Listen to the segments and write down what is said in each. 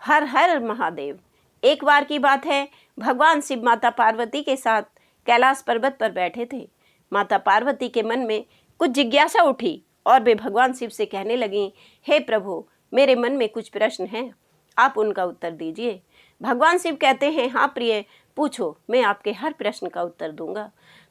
हर हर महादेव। एक बार की बात है, भगवान शिव माता पार्वती के साथ कैलाश पर्वत पर बैठे थे। माता पार्वती के मन में कुछ जिज्ञासा उठी और वे भगवान शिव से कहने लगीं, हे प्रभु, मेरे मन में कुछ प्रश्न हैं, आप उनका उत्तर दीजिए। भगवान शिव कहते हैं, हाँ प्रिय, पूछो, मैं आपके हर प्रश्न का उत्तर दूंगा।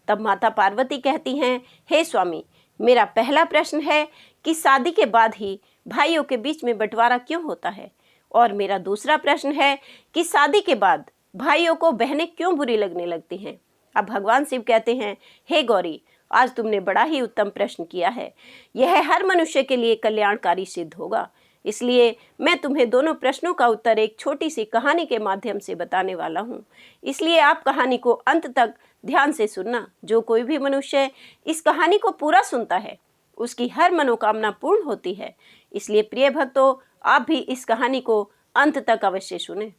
तब माता पार्वती कहती हैं, हे स्वामी, मेरा पहला प्रश्न है कि शादी के बाद ही भाइयों के बीच में बंटवारा क्यों होता है, और मेरा दूसरा प्रश्न है कि शादी के बाद भाइयों को बहनें क्यों बुरी लगने लगती हैं। अब भगवान शिव कहते हैं, हे गौरी, आज तुमने बड़ा ही उत्तम प्रश्न किया है। यह हर मनुष्य के लिए कल्याणकारी सिद्ध होगा। इसलिए मैं तुम्हें दोनों प्रश्नों का उत्तर एक छोटी सी कहानी के माध्यम से बताने वाला हूँ। इसलिए आप कहानी को अंत तक ध्यान से सुनना। जो कोई भी मनुष्य इस कहानी को पूरा सुनता है, उसकी हर मनोकामना पूर्ण होती है। इसलिए प्रिय भक्तों, आप भी इस कहानी को अंत तक अवश्य सुने।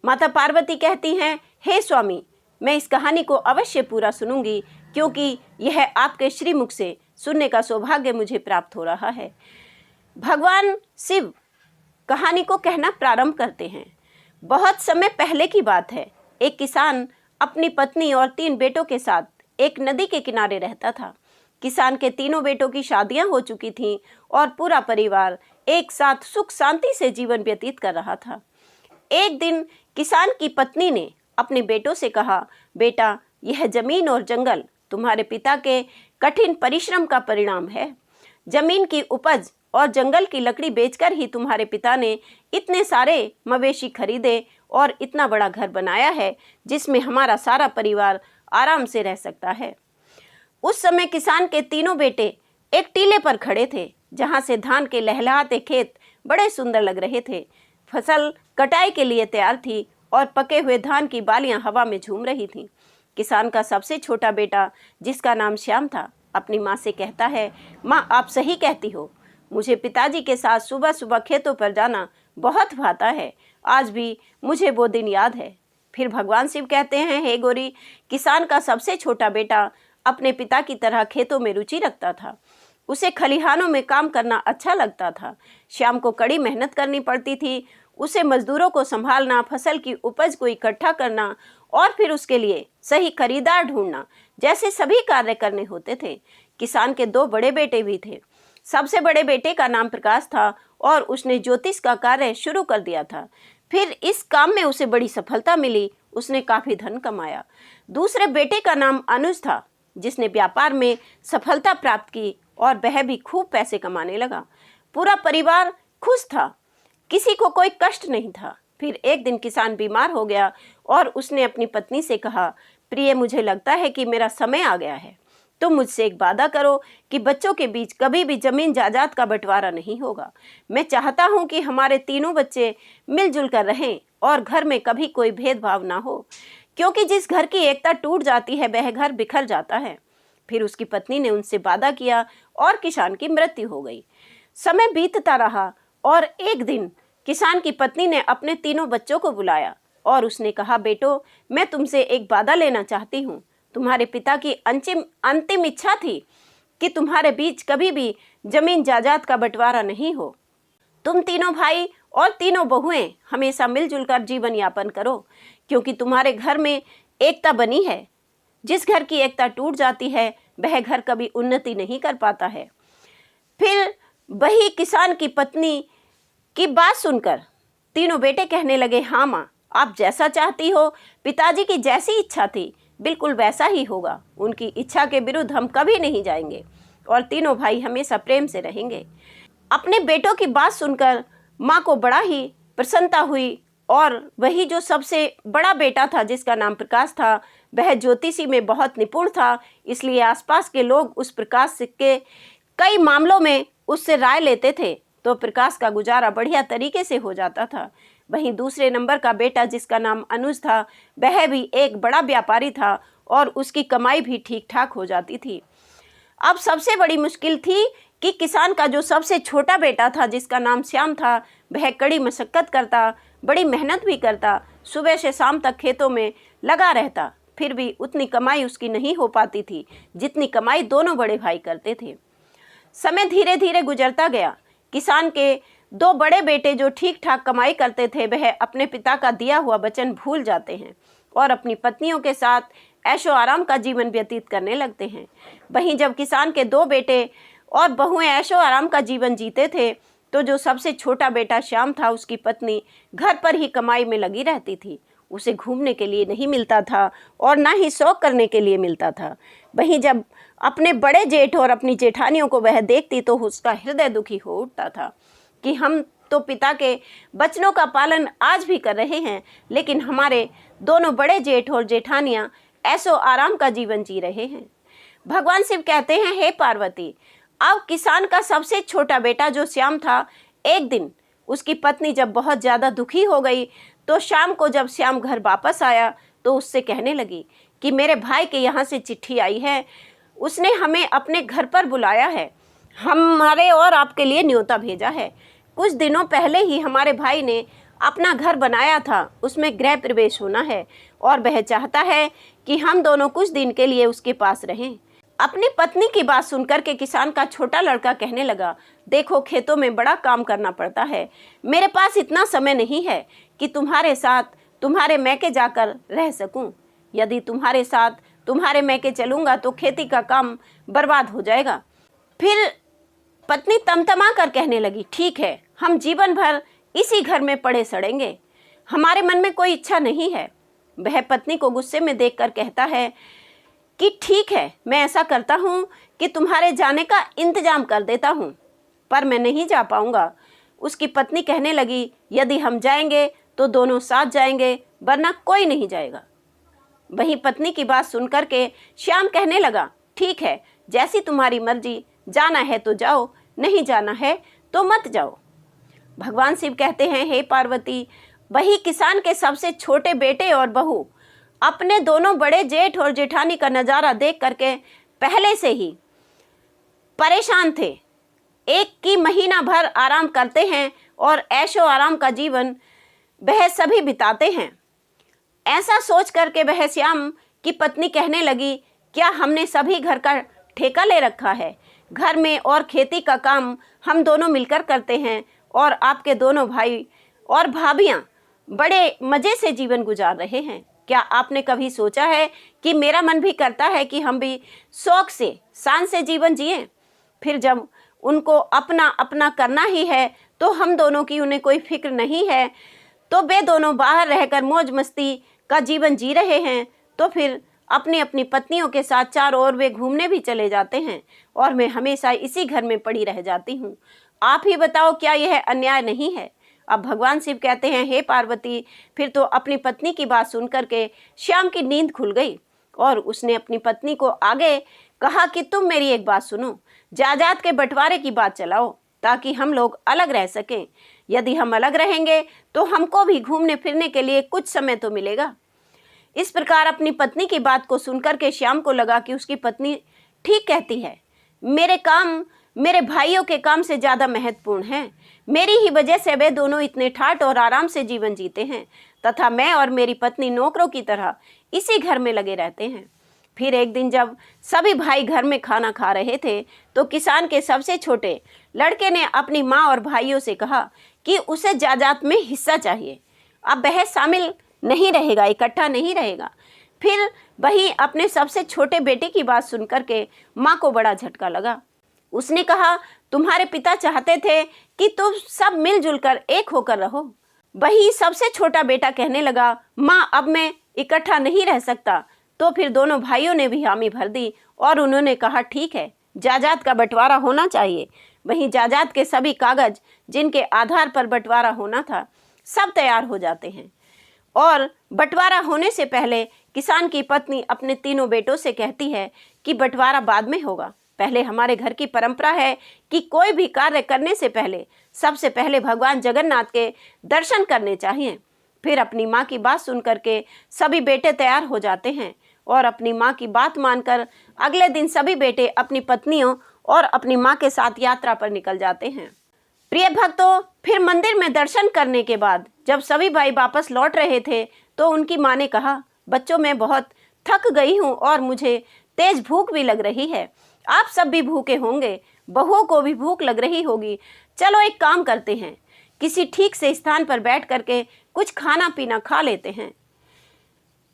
माता पार्वती कहती हैं, हे स्वामी, मैं इस कहानी को अवश्य पूरा सुनूंगी, क्योंकि यह आपके श्रीमुख से सुनने का सौभाग्य मुझे प्राप्त हो रहा है। भगवान शिव कहानी को कहना प्रारंभ करते हैं। बहुत समय पहले की बात है। एक किसान अपनी पत्नी और 3 बेटों के साथ एक नदी के किनारे रहता था। किसान के तीनों बेटों की शादियां हो चुकी थीं और पूरा परिवार एक साथ सुख शांति से जीवन व्यतीत कर रहा था। एक दिन किसान की पत्नी ने अपने बेटों से कहा, बेटा, यह जमीन और जंगल तुम्हारे पिता के कठिन परिश्रम का परिणाम है। जमीन की उपज और जंगल की लकड़ी बेचकर ही तुम्हारे पिता ने इतने सारे मवेशी खरीदे और इतना बड़ा घर बनाया है, जिसमें हमारा सारा परिवार आराम से रह सकता है। उस समय किसान के तीनों बेटे एक टीले पर खड़े थे, जहां से धान के लहलहाते खेत बड़े सुंदर लग रहे थे। फसल कटाई के लिए तैयार थी और पके हुए धान की बालियां हवा में झूम रही थीं। किसान का सबसे छोटा बेटा, जिसका नाम श्याम था, अपनी माँ से कहता है, माँ, आप सही कहती हो, मुझे पिताजी के साथ सुबह सुबह खेतों पर जाना बहुत भाता है। आज भी मुझे वो दिन याद है। फिर भगवान शिव कहते हैं, हे गौरी, किसान का सबसे छोटा बेटा अपने पिता की तरह खेतों में रुचि रखता था। उसे खलिहानों में काम करना अच्छा लगता था। श्याम को कड़ी मेहनत करनी पड़ती थी। उसे मजदूरों को संभालना, फसल की उपज को इकट्ठा करना और फिर उसके लिए सही खरीदार ढूंढना जैसे सभी कार्य करने होते थे। किसान के 2 बड़े बेटे भी थे। सबसे बड़े बेटे का नाम प्रकाश था और उसने ज्योतिष का कार्य शुरू कर दिया था। फिर इस काम में उसे बड़ी सफलता मिली। उसने काफी धन कमाया। दूसरे बेटे का नाम अनुज था, जिसने व्यापार में सफलता प्राप्त की और वह भी खूब पैसे कमाने लगा। पूरा परिवार खुश था, किसी को कोई कष्ट नहीं था। फिर एक दिन किसान बीमार हो गया और उसने अपनी पत्नी से कहा, प्रिय, मुझे लगता है कि मेरा समय आ गया है। तुम मुझसे एक वादा करो कि बच्चों के बीच कभी भी जमीन जायदाद का बंटवारा नहीं होगा। मैं चाहता हूं कि हमारे तीनों बच्चे मिलजुल कर रहें और घर में कभी कोई भेदभाव ना हो, क्योंकि जिस घर की एकता टूट जाती है, वह घर बिखर जाता है। फिर उसकी पत्नी ने उनसे वादा किया और किसान की मृत्यु हो गई। समय बीतता रहा और एक दिन किसान की पत्नी ने अपने तीनों बच्चों को बुलाया और उसने कहा, बेटो, मैं तुमसे एक वादा लेना चाहती हूँ। तुम्हारे पिता की अंतिम इच्छा थी कि तुम्हारे बीच कभी भी जमीन जायदाद का बंटवारा नहीं हो। तुम तीनों भाई और तीनों बहुएं हमेशा मिलजुल कर जीवन यापन करो, क्योंकि तुम्हारे घर में एकता बनी है। जिस घर की एकता टूट जाती है, वह घर कभी उन्नति नहीं कर पाता है। फिर वही किसान की पत्नी की बात सुनकर तीनों बेटे कहने लगे, हाँ माँ, आप जैसा चाहती हो, पिताजी की जैसी इच्छा थी बिल्कुल वैसा ही होगा। उनकी इच्छा के विरुद्ध हम कभी नहीं जाएंगे और तीनों भाई हमेशा प्रेम से रहेंगे। अपने बेटों की बात सुनकर माँ को बड़ा ही प्रसन्नता हुई और वही जो सबसे बड़ा बेटा था, जिसका नाम प्रकाश था, वह ज्योतिषी में बहुत निपुण था। इसलिए आसपास के लोग उस प्रकाश के कई मामलों में उससे राय लेते थे, तो प्रकाश का गुजारा बढ़िया तरीके से हो जाता था। वहीं दूसरे नंबर का बेटा, जिसका नाम अनुज था, वह भी एक बड़ा व्यापारी था और उसकी कमाई भी ठीक ठाक हो जाती थी। अब सबसे बड़ी मुश्किल थी कि किसान का जो सबसे छोटा बेटा था, जिसका नाम श्याम था, वह कड़ी मशक्कत करता, बड़ी मेहनत भी करता, सुबह से शाम तक खेतों में लगा रहता, फिर भी उतनी कमाई उसकी नहीं हो पाती थी जितनी कमाई दोनों बड़े भाई करते थे। समय धीरे धीरे गुजरता गया। किसान के दो बड़े बेटे जो ठीक ठाक कमाई करते थे वह अपने पिता का दिया हुआ वचन भूल जाते हैं और अपनी पत्नियों के साथ ऐशो आराम का जीवन व्यतीत करने लगते हैं। वहीं जब किसान के दो बेटे और बहुएं ऐशो आराम का जीवन जीते थे तो जो सबसे छोटा बेटा श्याम था, उसकी पत्नी घर पर ही कमाई में लगी रहती थी। उसे घूमने के लिए नहीं मिलता था और ना ही शौक करने के लिए मिलता था। वहीं जब अपने बड़े जेठ और अपनी जेठानियों को वह देखती तो उसका हृदय दुखी हो उठता था कि हम तो पिता के वचनों का पालन आज भी कर रहे हैं, लेकिन हमारे दोनों बड़े जेठ और जेठानियां ऐसो आराम का जीवन जी रहे हैं। भगवान शिव कहते हैं, हे पार्वती, अब किसान का सबसे छोटा बेटा जो श्याम था, एक दिन उसकी पत्नी जब बहुत ज़्यादा दुखी हो गई तो शाम को जब श्याम घर वापस आया तो उससे कहने लगी कि मेरे भाई के यहाँ से चिट्ठी आई है, उसने हमें अपने घर पर बुलाया है, हमारे और आपके लिए न्योता भेजा है। कुछ दिनों पहले ही हमारे भाई ने अपना घर बनाया था, उसमें गृह प्रवेश होना है और वह चाहता है कि हम दोनों कुछ दिन के लिए उसके पास रहें। अपनी पत्नी की बात सुनकर के किसान का छोटा लड़का कहने लगा, देखो खेतों में बड़ा काम करना पड़ता है, मेरे पास इतना समय नहीं है कि तुम्हारे साथ तुम्हारे मैके जाकर रह सकूं। यदि तुम्हारे साथ तुम्हारे मैके चलूंगा तो खेती का काम बर्बाद हो जाएगा। फिर पत्नी तमतमा कर कहने लगी, ठीक है, हम जीवन भर इसी घर में पड़े सड़ेंगे, हमारे मन में कोई इच्छा नहीं है। वह पत्नी को गुस्से में देखकर कहता है कि ठीक है, मैं ऐसा करता हूँ कि तुम्हारे जाने का इंतजाम कर देता हूँ, पर मैं नहीं जा पाऊँगा। उसकी पत्नी कहने लगी, यदि हम जाएंगे तो दोनों साथ जाएंगे, वरना कोई नहीं जाएगा। वहीं पत्नी की बात सुनकर के श्याम कहने लगा, ठीक है, जैसी तुम्हारी मर्जी, जाना है तो जाओ, नहीं जाना है तो मत जाओ। भगवान शिव कहते हैं, हे पार्वती, वही किसान के सबसे छोटे बेटे और बहू अपने दोनों बड़े जेठ और जेठानी का नज़ारा देख करके पहले से ही परेशान थे। एक की महीना भर आराम करते हैं और ऐशो आराम का जीवन वह सभी बिताते हैं। ऐसा सोच करके वह श्याम की पत्नी कहने लगी, क्या हमने सभी घर का ठेका ले रखा है? घर में और खेती का काम हम दोनों मिलकर करते हैं और आपके दोनों भाई और भाभियाँ बड़े मज़े से जीवन गुजार रहे हैं। क्या आपने कभी सोचा है कि मेरा मन भी करता है कि हम भी शौक से शान से जीवन जिएं? फिर जब उनको अपना अपना करना ही है तो हम दोनों की उन्हें कोई फिक्र नहीं है, तो वे दोनों बाहर रहकर मौज मस्ती का जीवन जी रहे हैं, तो फिर अपनी अपनी पत्नियों के साथ चारों ओर वे घूमने भी चले जाते हैं और मैं हमेशा इसी घर में पड़ी रह जाती हूँ। आप ही बताओ, क्या यह अन्याय नहीं है? अब भगवान शिव कहते हैं, हे पार्वती, फिर तो अपनी पत्नी की बात सुनकर के श्याम की नींद खुल गई और उसने अपनी पत्नी को आगे कहा कि तुम मेरी एक बात सुनो, जायदाद के बंटवारे की बात चलाओ ताकि हम लोग अलग रह सकें। यदि हम अलग रहेंगे तो हमको भी घूमने फिरने के लिए कुछ समय तो मिलेगा। इस प्रकार अपनी पत्नी की बात को सुनकर के श्याम को लगा कि उसकी पत्नी ठीक कहती है, मेरे काम मेरे भाइयों के काम से ज़्यादा महत्वपूर्ण हैं। मेरी ही वजह से वे दोनों इतने ठाठ और आराम से जीवन जीते हैं तथा मैं और मेरी पत्नी नौकरों की तरह इसी घर में लगे रहते हैं। फिर एक दिन जब सभी भाई घर में खाना खा रहे थे तो किसान के सबसे छोटे लड़के ने अपनी माँ और भाइयों से कहा कि उसे जायदाद में हिस्सा चाहिए। अब वह शामिल नहीं रहेगा, इकट्ठा नहीं रहेगा। फिर वही अपने सबसे छोटे बेटे की बात सुनकर के माँ को बड़ा झटका लगा। उसने कहा, तुम्हारे पिता चाहते थे कि तुम सब मिलजुल कर एक होकर रहो। वही सबसे छोटा बेटा कहने लगा, माँ, अब मैं इकट्ठा नहीं रह सकता। तो फिर दोनों भाइयों ने भी हामी भर दी और उन्होंने कहा, ठीक है, जायदाद का बंटवारा होना चाहिए। वहीं जायदाद के सभी कागज जिनके आधार पर बंटवारा होना था सब तैयार हो जाते हैं और बंटवारा होने से पहले किसान की पत्नी अपने तीनों बेटों से कहती है कि बंटवारा बाद में होगा। पहले हमारे घर की परंपरा है कि कोई भी कार्य करने से पहले सबसे पहले भगवान जगन्नाथ के दर्शन करने चाहिए। फिर अपनी माँ की बात सुन करके सभी बेटे तैयार हो जाते हैं और अपनी माँ की बात मानकर अगले दिन सभी बेटे अपनी पत्नियों और अपनी माँ के साथ यात्रा पर निकल जाते हैं। प्रिय भक्तों, फिर मंदिर में दर्शन करने के बाद जब सभी भाई वापस लौट रहे थे तो उनकी माँ ने कहा, बच्चों, मैं बहुत थक गई हूँ और मुझे तेज भूख भी लग रही है। आप सब भी भूखे होंगे, बहुओं को भी भूख लग रही होगी, चलो एक काम करते हैं, किसी ठीक से स्थान पर बैठ करके कुछ खाना पीना खा लेते हैं।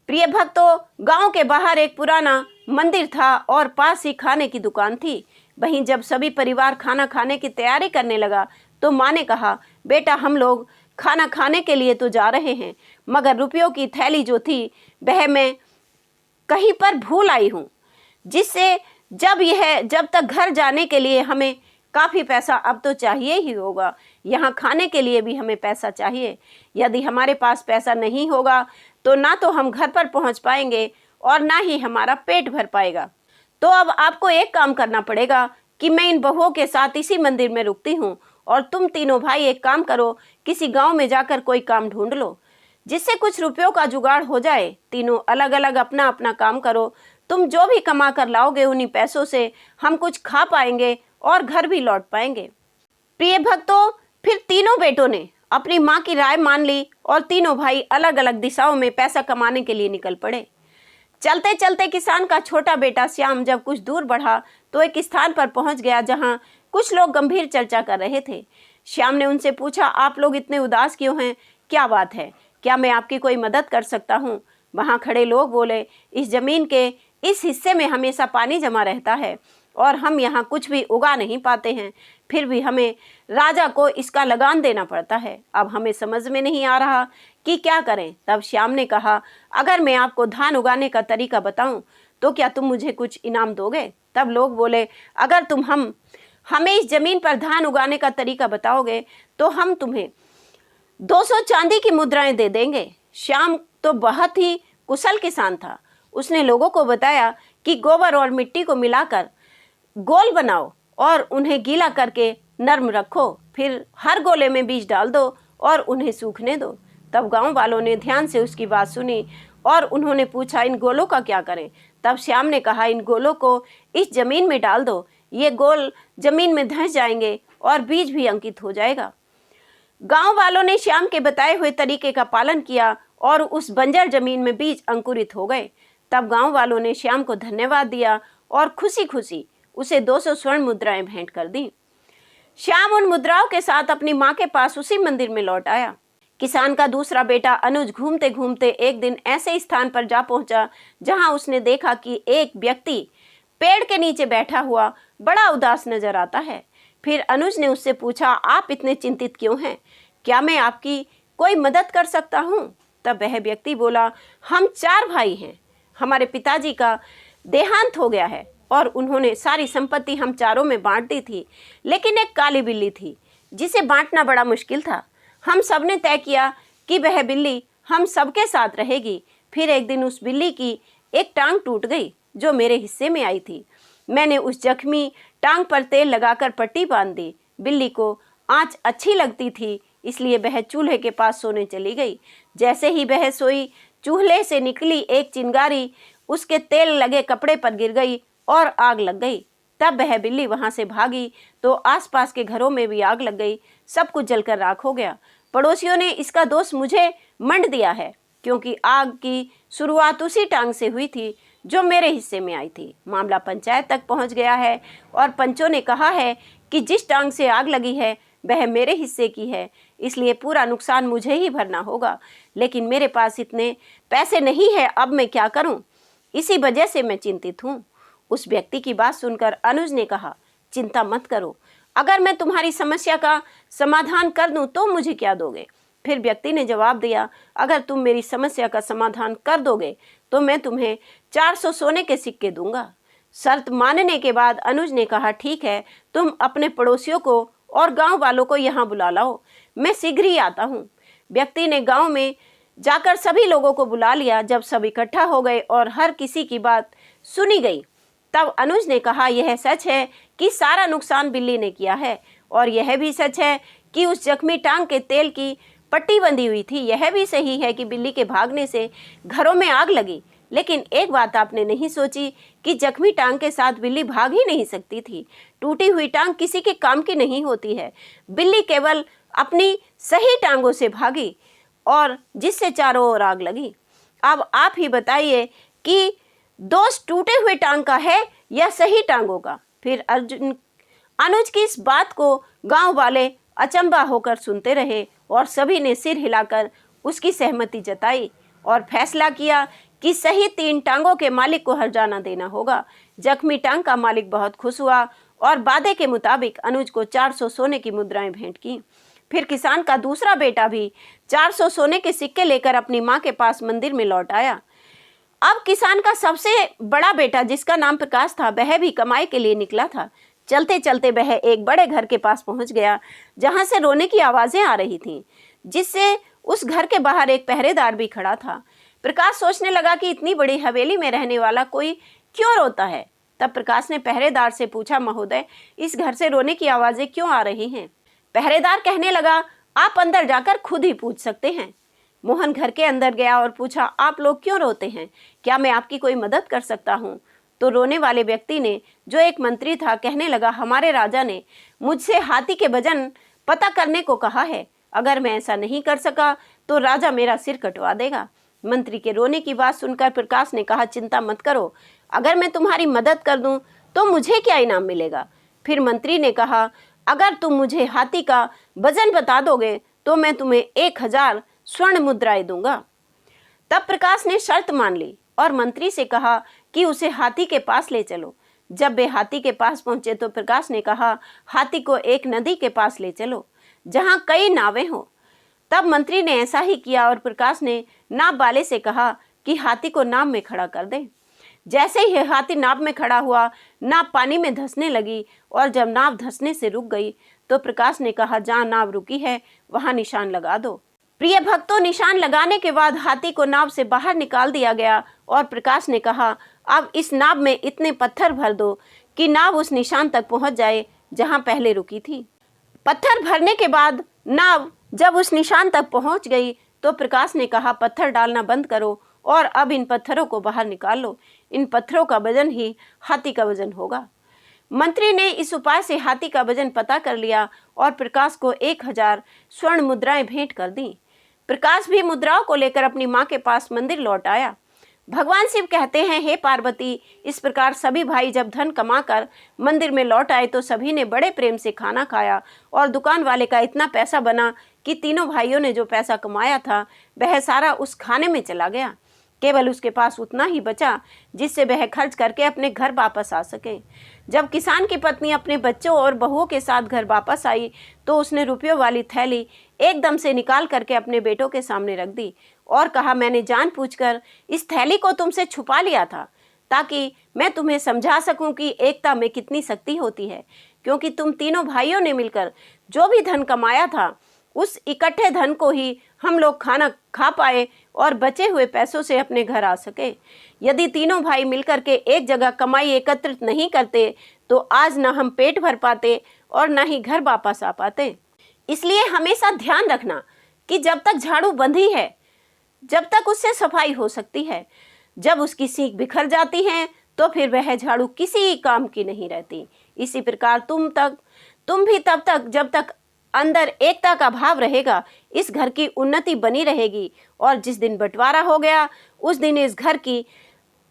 प्रिय भक्तों, गांव के बाहर एक पुराना मंदिर था और पास ही खाने की दुकान थी। वहीं जब सभी परिवार खाना खाने की तैयारी करने लगा तो माँ ने कहा, बेटा हम लोग खाना खाने के लिए तो जा रहे हैं, मगर रुपयों की थैली जो थी वह मैं कहीं पर भूल आई हूँ, जिससे जब तक घर जाने के लिए हमें काफ़ी पैसा अब तो चाहिए ही होगा, यहाँ खाने के लिए भी हमें पैसा चाहिए। यदि हमारे पास पैसा नहीं होगा तो ना तो हम घर पर पहुँच पाएंगे और ना ही हमारा पेट भर पाएगा। तो अब आपको एक काम करना पड़ेगा कि मैं इन बहुओं के साथ इसी मंदिर में रुकती हूँ और तुम तीनों भाई एक काम करो, किसी गांव में जाकर कोई काम ढूंढ लो जिससे कुछ रुपयों का जुगाड़ हो जाए। तीनों अलग अलग अपना अपना काम करो, तुम जो भी कमा कर लाओगे उन्हीं पैसों से हम कुछ खा पाएंगे और घर भी लौट पाएंगे। प्रिय भक्तों, फिर तीनों बेटों ने अपनी माँ की राय मान ली और तीनों भाई अलग अलग दिशाओं में पैसा कमाने के लिए निकल पड़े। चलते चलते किसान का छोटा बेटा श्याम जब कुछ दूर बढ़ा तो एक स्थान पर पहुंच गया जहां कुछ लोग गंभीर चर्चा कर रहे थे। श्याम ने उनसे पूछा, आप लोग इतने उदास क्यों हैं? क्या बात है? क्या मैं आपकी कोई मदद कर सकता हूँ? वहां खड़े लोग बोले, इस जमीन के इस हिस्से में हमेशा पानी जमा रहता है और हम यहाँ कुछ भी उगा नहीं पाते हैं, फिर भी हमें राजा को इसका लगान देना पड़ता है। अब हमें समझ में नहीं आ रहा कि क्या करें। तब श्याम ने कहा, अगर मैं आपको धान उगाने का तरीका बताऊं तो क्या तुम मुझे कुछ इनाम दोगे? तब लोग बोले, अगर तुम हमें इस जमीन पर धान उगाने का तरीका बताओगे तो हम तुम्हें 200 चांदी की मुद्राएं दे देंगे। श्याम तो बहुत ही कुशल किसान था। उसने लोगों को बताया कि गोबर और मिट्टी को मिलाकर गोल बनाओ और उन्हें गीला करके नरम रखो, फिर हर गोले में बीज डाल दो और उन्हें सूखने दो। तब गांव वालों ने ध्यान से उसकी बात सुनी और उन्होंने पूछा, इन गोलों का क्या करें? तब श्याम ने कहा, इन गोलों को इस जमीन में डाल दो, ये गोल जमीन में धंस जाएंगे और बीज भी अंकित हो जाएगा। गांव वालों ने श्याम के बताए हुए तरीके का पालन किया और उस बंजर जमीन में बीज अंकुरित हो गए। तब गांव वालों ने श्याम को धन्यवाद दिया और खुशी खुशी उसे 200 स्वर्ण मुद्राएं भेंट कर दी। श्याम उन मुद्राओं के साथ अपनी माँ के पास उसी मंदिर में लौट आया। किसान का दूसरा बेटा अनुज घूमते घूमते एक दिन ऐसे स्थान पर जा पहुंचा जहां उसने देखा कि एक व्यक्ति पेड़ के नीचे बैठा हुआ बड़ा उदास नजर आता है। फिर अनुज ने उससे पूछा, आप इतने चिंतित क्यों हैं? क्या मैं आपकी कोई मदद कर सकता हूँ? तब वह व्यक्ति बोला, हम 4 भाई हैं, हमारे पिताजी का देहांत हो गया है और उन्होंने सारी संपत्ति हम चारों में बांट दी थी, लेकिन एक काली बिल्ली थी जिसे बांटना बड़ा मुश्किल था। हम सब ने तय किया कि वह बिल्ली हम सबके साथ रहेगी। फिर एक दिन उस बिल्ली की एक टांग टूट गई जो मेरे हिस्से में आई थी। मैंने उस जख्मी टांग पर तेल लगाकर पट्टी बांध दी। बिल्ली को आँच अच्छी लगती थी, इसलिए वह चूल्हे के पास सोने चली गई। जैसे ही वह सोई, चूल्हे से निकली एक चिंगारी उसके तेल लगे कपड़े पर गिर गई और आग लग गई। तब वह बिल्ली वहां से भागी तो आसपास के घरों में भी आग लग गई, सब कुछ जलकर राख हो गया। पड़ोसियों ने इसका दोष मुझे मंड दिया है, क्योंकि आग की शुरुआत उसी टांग से हुई थी जो मेरे हिस्से में आई थी। मामला पंचायत तक पहुंच गया है और पंचों ने कहा है कि जिस टांग से आग लगी है वह मेरे हिस्से की है, इसलिए पूरा नुकसान मुझे ही भरना होगा। लेकिन मेरे पास इतने पैसे नहीं है, अब मैं क्या करूं? इसी वजह से मैं चिंतित हूं। उस व्यक्ति की बात सुनकर अनुज ने कहा, चिंता मत करो, अगर मैं तुम्हारी समस्या का समाधान कर दूं तो मुझे क्या दोगे? फिर व्यक्ति ने जवाब दिया, अगर तुम मेरी समस्या का समाधान कर दोगे तो मैं तुम्हें 400 सोने के सिक्के दूंगा। शर्त मानने के बाद अनुज ने कहा, ठीक है, तुम अपने पड़ोसियों को और गांव वालों को यहाँ बुला लाओ, मैं शीघ्र ही आता हूँ। व्यक्ति ने गांव में जाकर सभी लोगों को बुला लिया। जब सब इकट्ठा हो गए और हर किसी की बात सुनी गई, तब अनुज ने कहा, यह सच है कि सारा नुकसान बिल्ली ने किया है, और यह भी सच है कि उस जख्मी टांग के तेल की पट्टी बंधी हुई थी। यह भी सही है कि बिल्ली के भागने से घरों में आग लगी। लेकिन एक बात आपने नहीं सोची कि जख्मी टांग के साथ बिल्ली भाग ही नहीं सकती थी। टूटी हुई टांग किसी के काम की नहीं होती है। बिल्ली केवल अपनी सही टांगों से भागी और जिससे चारों ओर आग लगी। अब आप ही बताइए कि दोष टूटे हुए टांग का है या सही टांगों का? फिर अनुज की इस बात को गांव वाले अचंभा होकर सुनते रहे और सभी ने सिर हिलाकर उसकी सहमति जताई और फैसला किया कि सही 3 टांगों के मालिक को हर्जाना देना होगा। जख्मी टांग का मालिक बहुत खुश हुआ और वादे के मुताबिक अनुज को 400 सोने की मुद्राएं भेंट की। फिर किसान का दूसरा बेटा भी 400 सोने के सिक्के लेकर अपनी मां के पास मंदिर में लौट आया। अब किसान का सबसे बड़ा बेटा, जिसका नाम प्रकाश था, वह भी कमाई के लिए निकला था। चलते चलते वह एक बड़े घर के पास पहुंच गया जहां से रोने की आवाजें आ रही थीं, जिससे उस घर के बाहर एक पहरेदार भी खड़ा था। प्रकाश सोचने लगा कि इतनी बड़ी हवेली में रहने वाला कोई क्यों रोता है। तब प्रकाश ने पहरेदार से पूछा, महोदय, इस घर से रोने की आवाजें क्यों आ रही हैं? पहरेदार कहने लगा, आप अंदर जाकर खुद ही पूछ सकते हैं। मोहन घर के अंदर गया और पूछा, आप लोग क्यों रोते हैं? क्या मैं आपकी कोई मदद कर सकता हूँ? तो रोने वाले व्यक्ति ने, जो एक मंत्री था, कहने लगा, हमारे राजा ने मुझसे हाथी के वजन पता करने को कहा है। अगर मैं ऐसा नहीं कर सका तो राजा मेरा सिर कटवा देगा। मंत्री के रोने की बात सुनकर प्रकाश ने कहा, चिंता मत करो, अगर मैं तुम्हारी मदद कर दूं तो मुझे क्या इनाम मिलेगा? फिर मंत्री ने कहा, अगर तुम मुझे हाथी का वजन बता दोगे तो मैं तुम्हें 1000 स्वर्ण मुद्राएं दूंगा। तब प्रकाश ने शर्त मान ली और मंत्री से कहा कि उसे हाथी के पास ले चलो। जब वे हाथी के पास पहुंचे तो प्रकाश ने कहा, हाथी को एक नदी के पास ले चलो जहां कई नावें हो। तब मंत्री ने ऐसा ही किया और प्रकाश ने नाव वाले से कहा कि हाथी को नाव में खड़ा कर दे। जैसे ही हाथी नाव में खड़ा हुआ, नाव पानी में धंसने लगी और जब नाव धंसने से रुक गई तो प्रकाश ने कहा, जहां नाव रुकी है वहां निशान लगा दो। प्रिय भक्तों, निशान लगाने के बाद हाथी को नाव से बाहर निकाल दिया गया और प्रकाश ने कहा, अब इस नाव में इतने पत्थर भर दो कि नाव उस निशान तक पहुंच जाए जहां पहले रुकी थी। पत्थर भरने के बाद नाव जब उस निशान तक पहुंच गई तो प्रकाश ने कहा, पत्थर डालना बंद करो और अब इन पत्थरों को बाहर निकाल लो। इन पत्थरों का वजन ही हाथी का वजन होगा। मंत्री ने इस उपाय से हाथी का वजन पता कर लिया और प्रकाश को 1000 स्वर्ण मुद्राएं भेंट कर दी। प्रकाश भी मुद्राओं को लेकर अपनी मां के पास मंदिर लौट आया। भगवान शिव कहते हैं, हे पार्वती, इस प्रकार सभी भाई जब धन कमाकर मंदिर में लौट आए तो सभी ने बड़े प्रेम से खाना खाया और दुकान वाले का इतना पैसा बना कि तीनों भाइयों ने जो पैसा कमाया था वह सारा उस खाने में चला गया। केवल उसके पास उतना ही बचा जिससे वह खर्च करके अपने घर वापस आ सके। जब किसान की पत्नी अपने बच्चों और बहुओं के साथ घर वापस आई तो उसने रुपयों वाली थैली एकदम से निकाल करके अपने बेटों के सामने रख दी और कहा, मैंने जानबूझकर इस थैली को तुमसे छुपा लिया था ताकि मैं तुम्हें समझा सकूं कि एकता में कितनी शक्ति होती है, क्योंकि तुम तीनों भाइयों ने मिलकर जो भी धन कमाया था उस इकट्ठे धन को ही हम लोग खाना खा पाए और बचे हुए पैसों से अपने घर आ सके। यदि तीनों भाई मिलकर के एक जगह कमाई एकत्रित नहीं करते तो आज न हम पेट भर पाते और न ही घर वापस आ पाते। इसलिए हमेशा ध्यान रखना कि जब तक झाड़ू बंधी है, जब तक उससे सफाई हो सकती है, जब उसकी सींग बिखर जाती है तो फिर वह झाड़ू किसी काम की नहीं रहती। इसी प्रकार तुम भी तब तक जब तक अंदर एकता का भाव रहेगा इस घर की उन्नति बनी रहेगी, और जिस दिन बंटवारा हो गया उस दिन इस घर की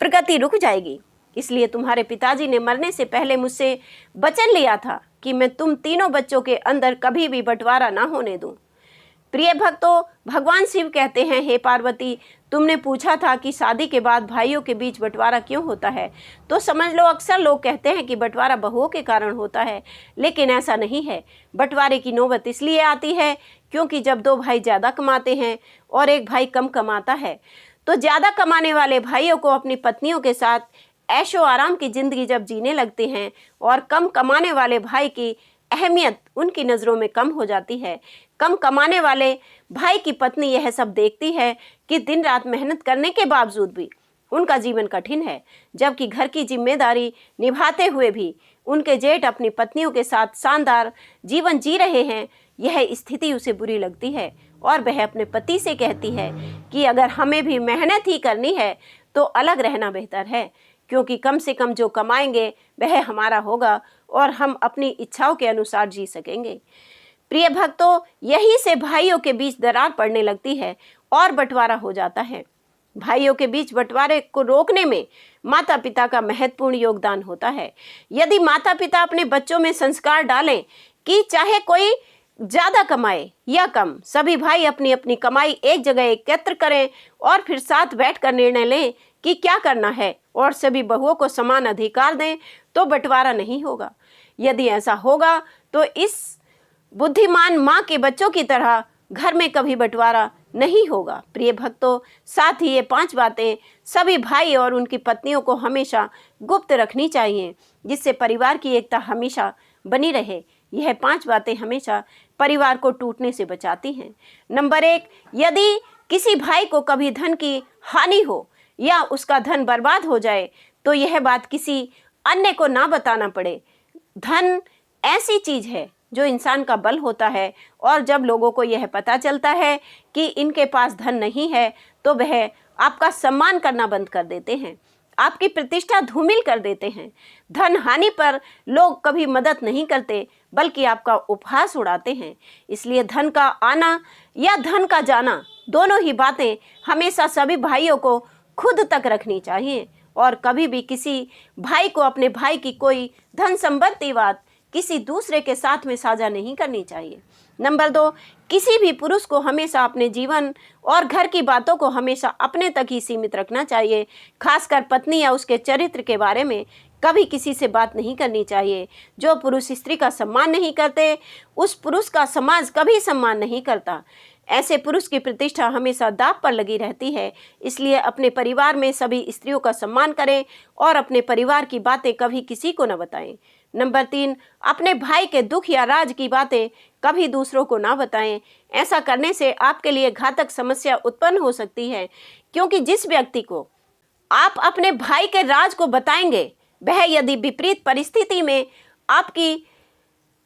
प्रगति रुक जाएगी। इसलिए तुम्हारे पिताजी ने मरने से पहले मुझसे वचन लिया था कि मैं तुम तीनों बच्चों के अंदर कभी भी बंटवारा ना होने दूं। प्रिय भक्तों, भगवान शिव कहते हैं, हे पार्वती, तुमने पूछा था कि शादी के बाद भाइयों के बीच बंटवारा क्यों होता है, तो समझ लो अक्सर लोग कहते हैं कि बंटवारा बहुओं के कारण होता है, लेकिन ऐसा नहीं है। बंटवारे की नौबत इसलिए आती है क्योंकि जब 2 भाई ज़्यादा कमाते हैं और एक भाई कम कमाता है तो ज़्यादा कमाने वाले भाइयों को अपनी पत्नियों के साथ ऐशो आराम की ज़िंदगी जब जीने लगते हैं और कम कमाने वाले भाई की अहमियत उनकी नज़रों में कम हो जाती है। कम कमाने वाले भाई की पत्नी यह सब देखती है कि दिन रात मेहनत करने के बावजूद भी उनका जीवन कठिन है, जबकि घर की जिम्मेदारी निभाते हुए भी उनके जेठ अपनी पत्नियों के साथ शानदार जीवन जी रहे हैं। यह स्थिति उसे बुरी लगती है और वह अपने पति से कहती है कि अगर हमें भी मेहनत ही करनी है तो अलग रहना बेहतर है, क्योंकि कम से कम जो कमाएंगे वह हमारा होगा और हम अपनी इच्छाओं के अनुसार जी सकेंगे। प्रिय भक्तों, यहीं से भाइयों के बीच दरार पड़ने लगती है और बंटवारा हो जाता है। भाइयों के बीच बंटवारे को रोकने में माता पिता का महत्वपूर्ण योगदान होता है। यदि माता पिता अपने बच्चों में संस्कार डालें कि चाहे कोई ज़्यादा कमाए या कम, सभी भाई अपनी अपनी कमाई एक जगह एकत्र करें और फिर साथ बैठकर निर्णय लें कि क्या करना है और सभी बहुओं को समान अधिकार दें, तो बंटवारा नहीं होगा। यदि ऐसा होगा तो इस बुद्धिमान माँ के बच्चों की तरह घर में कभी बंटवारा नहीं होगा। प्रिय भक्तों, साथ ही ये 5 बातें सभी भाई और उनकी पत्नियों को हमेशा गुप्त रखनी चाहिए, जिससे परिवार की एकता हमेशा बनी रहे। यह 5 बातें हमेशा परिवार को टूटने से बचाती हैं। नंबर 1, यदि किसी भाई को कभी धन की हानि हो या उसका धन बर्बाद हो जाए तो यह बात किसी अन्य को ना बताना पड़े। धन ऐसी चीज है जो इंसान का बल होता है, और जब लोगों को यह पता चलता है कि इनके पास धन नहीं है तो वह आपका सम्मान करना बंद कर देते हैं, आपकी प्रतिष्ठा धूमिल कर देते हैं। धन हानि पर लोग कभी मदद नहीं करते बल्कि आपका उपहास उड़ाते हैं। इसलिए धन का आना या धन का जाना, दोनों ही बातें हमेशा सभी भाइयों को खुद तक रखनी चाहिए, और कभी भी किसी भाई को अपने भाई की कोई धन संबंधी बात किसी दूसरे के साथ में साझा नहीं करनी चाहिए। नंबर 2, किसी भी पुरुष को हमेशा अपने जीवन और घर की बातों को हमेशा अपने तक ही सीमित रखना चाहिए। खासकर पत्नी या उसके चरित्र के बारे में कभी किसी से बात नहीं करनी चाहिए। जो पुरुष स्त्री का सम्मान नहीं करते, उस पुरुष का समाज कभी सम्मान नहीं करता। ऐसे पुरुष की प्रतिष्ठा हमेशा दांव पर लगी रहती है। इसलिए अपने परिवार में सभी स्त्रियों का सम्मान करें और अपने परिवार की बातें कभी किसी को न बताएं। नंबर 3, अपने भाई के दुख या राज की बातें कभी दूसरों को ना बताएं। ऐसा करने से आपके लिए घातक समस्या उत्पन्न हो सकती है, क्योंकि जिस व्यक्ति को आप अपने भाई के राज को बताएंगे, वह यदि विपरीत परिस्थिति में आपकी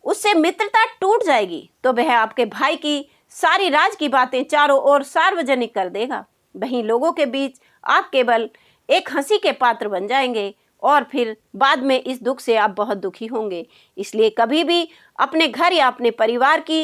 उससे मित्रता टूट जाएगी तो वह आपके भाई की सारी राज की बातें चारों ओर सार्वजनिक कर देगा। वहीं लोगों के बीच आप केवल एक हंसी के पात्र बन जाएंगे और फिर बाद में इस दुख से आप बहुत दुखी होंगे। इसलिए कभी भी अपने घर या अपने परिवार की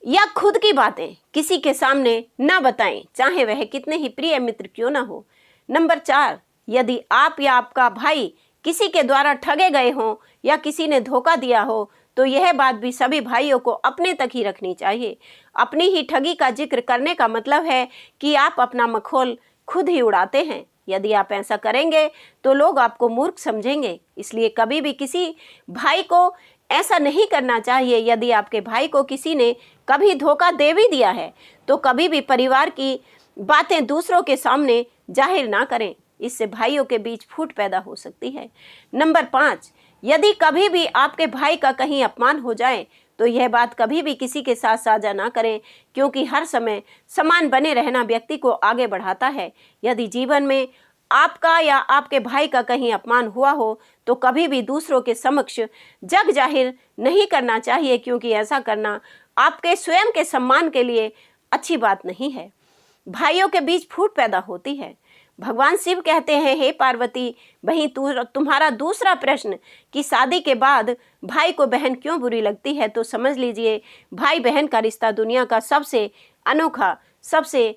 या खुद की बातें किसी के सामने ना बताएं, चाहे वह कितने ही प्रिय मित्र क्यों ना हो। नंबर 4, यदि आप या आपका भाई किसी के द्वारा ठगे गए हों या किसी ने धोखा दिया हो तो यह बात भी सभी भाइयों को अपने तक ही रखनी चाहिए। अपनी ही ठगी का जिक्र करने का मतलब है कि आप अपना मखौल खुद ही उड़ाते हैं। यदि आप ऐसा करेंगे तो लोग आपको मूर्ख समझेंगे। इसलिए कभी भी किसी भाई को ऐसा नहीं करना चाहिए। यदि आपके भाई को किसी ने कभी धोखा दे भी दिया है तो कभी भी परिवार की बातें दूसरों के सामने जाहिर ना करें, इससे भाइयों के बीच फूट पैदा हो सकती है। नंबर 5, यदि कभी भी आपके भाई का कहीं अपमान हो जाए तो यह बात कभी भी किसी के साथ साझा ना करें, क्योंकि हर समय समान बने रहना व्यक्ति को आगे बढ़ाता है। यदि जीवन में आपका या आपके भाई का कहीं अपमान हुआ हो तो कभी भी दूसरों के समक्ष जग जाहिर नहीं करना चाहिए, क्योंकि ऐसा करना आपके स्वयं के सम्मान के लिए अच्छी बात नहीं है। भाइयों के बीच फूट पैदा होती है। भगवान शिव कहते हैं, हे पार्वती, वहीं तुम्हारा दूसरा प्रश्न कि शादी के बाद भाई को बहन क्यों बुरी लगती है, तो समझ लीजिए भाई बहन का रिश्ता दुनिया का सबसे अनोखा, सबसे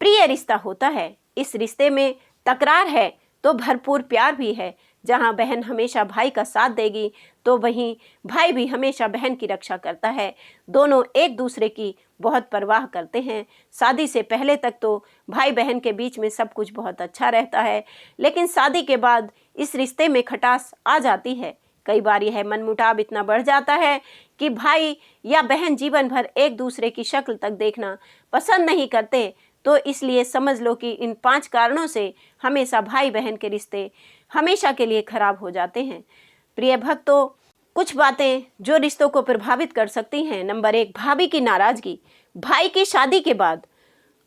प्रिय रिश्ता होता है। इस रिश्ते में तकरार है तो भरपूर प्यार भी है। जहाँ बहन हमेशा भाई का साथ देगी तो वहीं भाई भी हमेशा बहन की रक्षा करता है। दोनों एक दूसरे की बहुत परवाह करते हैं। शादी से पहले तक तो भाई बहन के बीच में सब कुछ बहुत अच्छा रहता है, लेकिन शादी के बाद इस रिश्ते में खटास आ जाती है। कई बार यह मनमुटाव इतना बढ़ जाता है कि भाई या बहन जीवन भर एक दूसरे की शक्ल तक देखना पसंद नहीं करते। तो इसलिए समझ लो कि इन 5 कारणों से हमेशा भाई बहन के रिश्ते हमेशा के लिए खराब हो जाते हैं। प्रिय भक्तों, कुछ बातें जो रिश्तों को प्रभावित कर सकती हैं। नंबर 1, भाभी की नाराजगी। भाई की शादी के बाद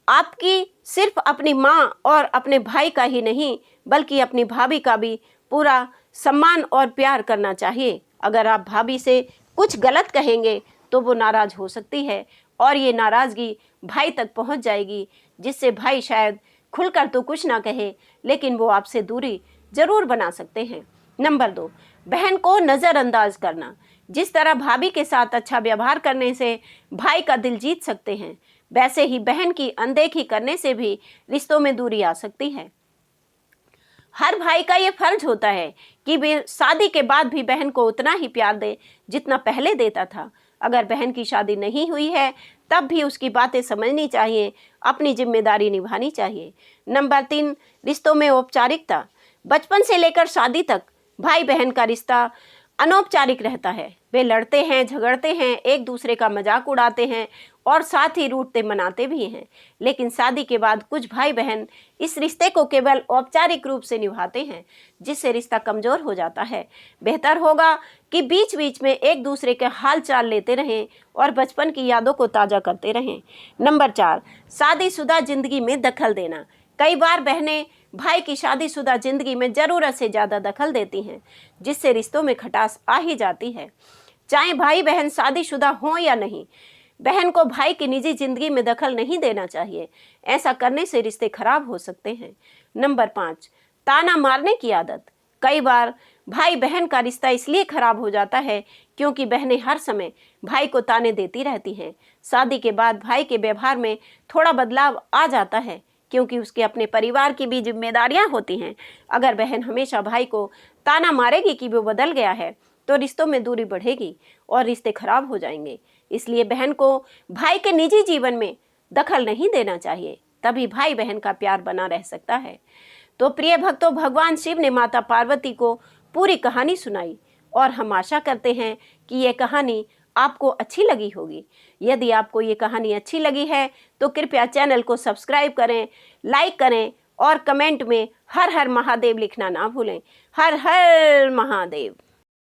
आपकी सिर्फ अपनी माँ और अपने भाई का ही नहीं बल्कि अपनी भाभी का भी पूरा सम्मान और प्यार करना चाहिए। अगर आप भाभी से कुछ गलत कहेंगे तो वो नाराज हो सकती है और ये नाराजगी भाई तक पहुंच जाएगी, जिससे भाई शायद खुलकर तो कुछ ना कहे लेकिन वो आपसे दूरी जरूर बना सकते हैं। नंबर 2, बहन को नज़रअंदाज करना। जिस तरह भाभी के साथ अच्छा व्यवहार करने से भाई का दिल जीत सकते हैं, वैसे ही बहन की अनदेखी करने से भी रिश्तों में दूरी आ सकती है। हर भाई का ये फर्ज होता है कि वे शादी के बाद भी बहन को उतना ही प्यार दे जितना पहले देता था। अगर बहन की शादी नहीं हुई है तब भी उसकी बातें समझनी चाहिए, अपनी जिम्मेदारी निभानी चाहिए। नंबर 3, रिश्तों में औपचारिकता। बचपन से लेकर शादी तक भाई बहन का रिश्ता अनौपचारिक रहता है। वे लड़ते हैं, झगड़ते हैं, एक दूसरे का मजाक उड़ाते हैं और साथ ही रूठते मनाते भी हैं। लेकिन शादी के बाद कुछ भाई बहन इस रिश्ते को केवल औपचारिक रूप से निभाते हैं, जिससे रिश्ता कमजोर हो जाता है। बेहतर होगा कि बीच बीच में एक दूसरे के हाल चाल लेते रहें और बचपन की यादों को ताज़ा करते रहें। नंबर 4, शादीशुदा जिंदगी में दखल देना। कई बार बहनें भाई की शादीशुदा जिंदगी में ज़रूरत से ज़्यादा दखल देती हैं, जिससे रिश्तों में खटास आ ही जाती है। चाहे भाई बहन शादीशुदा हों या नहीं, बहन को भाई की निजी जिंदगी में दखल नहीं देना चाहिए। ऐसा करने से रिश्ते खराब हो सकते हैं। नंबर 5, ताना मारने की आदत। कई बार भाई बहन का रिश्ता इसलिए खराब हो जाता है क्योंकि बहनें हर समय भाई को ताने देती रहती हैं। शादी के बाद भाई के व्यवहार में थोड़ा बदलाव आ जाता है क्योंकि उसके अपने परिवार की भी जिम्मेदारियां होती हैं। अगर बहन हमेशा भाई को ताना मारेगी कि वो बदल गया है तो रिश्तों में दूरी बढ़ेगी और रिश्ते खराब हो जाएंगे। इसलिए बहन को भाई के निजी जीवन में दखल नहीं देना चाहिए, तभी भाई बहन का प्यार बना रह सकता है। तो प्रिय भक्तों, भगवान शिव ने माता पार्वती को पूरी कहानी सुनाई और हम आशा करते हैं कि ये कहानी आपको अच्छी लगी होगी। यदि आपको ये कहानी अच्छी लगी है तो कृपया चैनल को सब्सक्राइब करें, लाइक करें और कमेंट में हर हर महादेव लिखना ना भूलें। हर हर महादेव।